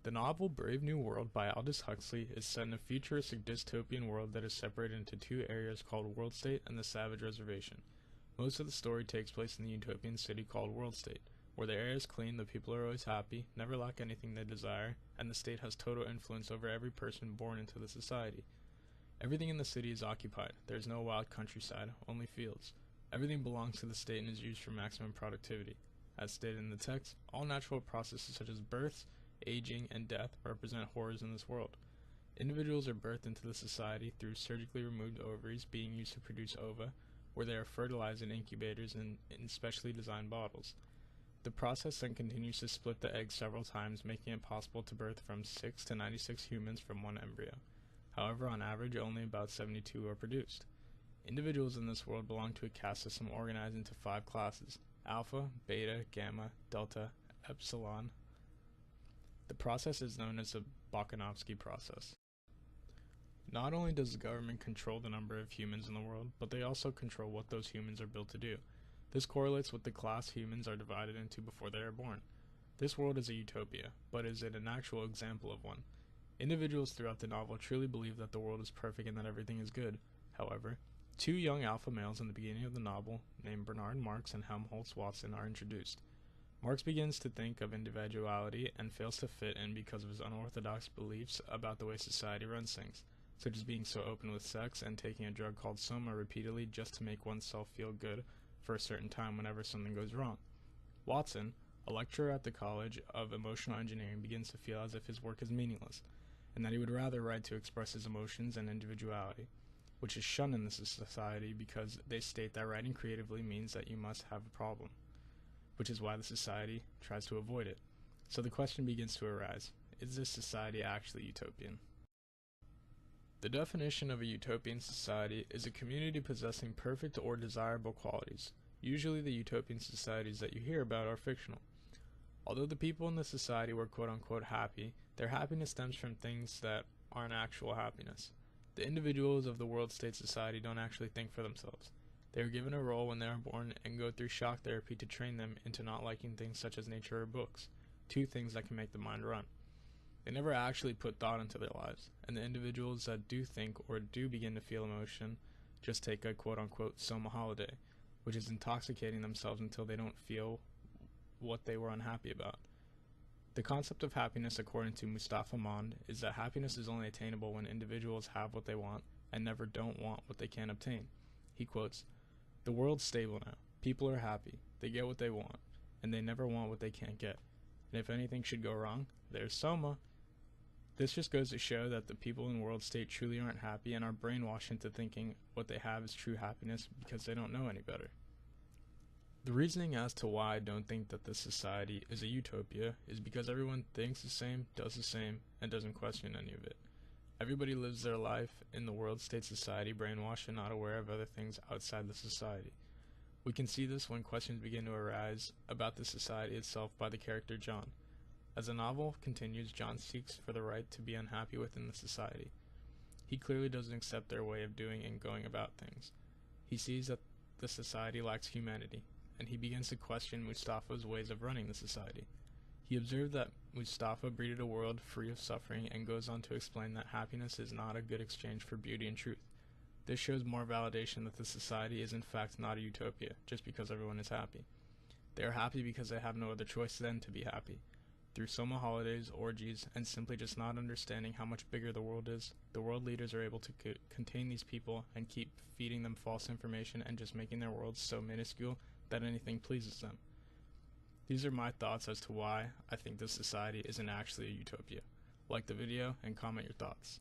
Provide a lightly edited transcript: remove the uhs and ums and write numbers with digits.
The novel Brave New World by Aldous Huxley is set in a futuristic dystopian world that is separated into two areas called Worldstate and the Savage Reservation. Most of the story takes place in the utopian city called Worldstate, where the air is clean, the people are always happy, never lack anything they desire, and the state has total influence over every person born into the society. Everything in the city is occupied. There is no wild countryside, only fields. Everything belongs to the state and is used for maximum productivity. As stated in the text, all natural processes such as births, aging, and death represent horrors in this world. Individuals are birthed into the society through surgically removed ovaries being used to produce ova, where they are fertilized in incubators and in specially designed bottles. The process then continues to split the egg several times, making it possible to birth from 6 to 96 humans from one embryo. However, on average, only about 72 are produced. Individuals in this world belong to a caste system organized into 5 classes: alpha, beta, gamma, delta, epsilon. The process is known as the Bokanovsky process. Not only does the government control the number of humans in the world, but they also control what those humans are built to do. This correlates with the class humans are divided into before they are born. This world is a utopia, but is it an actual example of one? Individuals throughout the novel truly believe that the world is perfect and that everything is good. However, 2 young alpha males in the beginning of the novel, named Bernard Marx and Helmholtz Watson, are introduced. Marx begins to think of individuality and fails to fit in because of his unorthodox beliefs about the way society runs things, such as being so open with sex and taking a drug called soma repeatedly just to make oneself feel good for a certain time whenever something goes wrong. Watson, a lecturer at the College of Emotional Engineering, begins to feel as if his work is meaningless, and that he would rather write to express his emotions and individuality, which is shunned in this society because they state that writing creatively means that you must have a problem, which is why the society tries to avoid it. So the question begins to arise: is this society actually utopian? The definition of a utopian society is a community possessing perfect or desirable qualities. Usually the utopian societies that you hear about are fictional. Although the people in the society were quote-unquote happy, their happiness stems from things that aren't actual happiness. The individuals of the world state society don't actually think for themselves. They are given a role when they are born and go through shock therapy to train them into not liking things such as nature or books, 2 things that can make the mind run. They never actually put thought into their lives, and the individuals that do think or do begin to feel emotion just take a quote-unquote soma holiday, which is intoxicating themselves until they don't feel what they were unhappy about. The concept of happiness, according to Mustafa Mond, is that happiness is only attainable when individuals have what they want and never don't want what they can't obtain. He quotes, "The world's stable now. People are happy. They get what they want, and they never want what they can't get. And if anything should go wrong, there's soma." This just goes to show that the people in world state truly aren't happy and are brainwashed into thinking what they have is true happiness because they don't know any better. The reasoning as to why I don't think that this society is a utopia is because everyone thinks the same, does the same, and doesn't question any of it. Everybody lives their life in the world state society brainwashed and not aware of other things outside the society. We can see this when questions begin to arise about the society itself by the character John. As the novel continues, John seeks for the right to be unhappy within the society. He clearly doesn't accept their way of doing and going about things. He sees that the society lacks humanity, and he begins to question Mustafa's ways of running the society. He observed that Mustafa breeded a world free of suffering and goes on to explain that happiness is not a good exchange for beauty and truth. This shows more validation that the society is in fact not a utopia just because everyone is happy. They are happy because they have no other choice than to be happy. Through soma holidays, orgies, and simply just not understanding how much bigger the world is, the world leaders are able to contain these people and keep feeding them false information and just making their worlds so minuscule that anything pleases them. These are my thoughts as to why I think this society isn't actually a utopia. Like the video and comment your thoughts.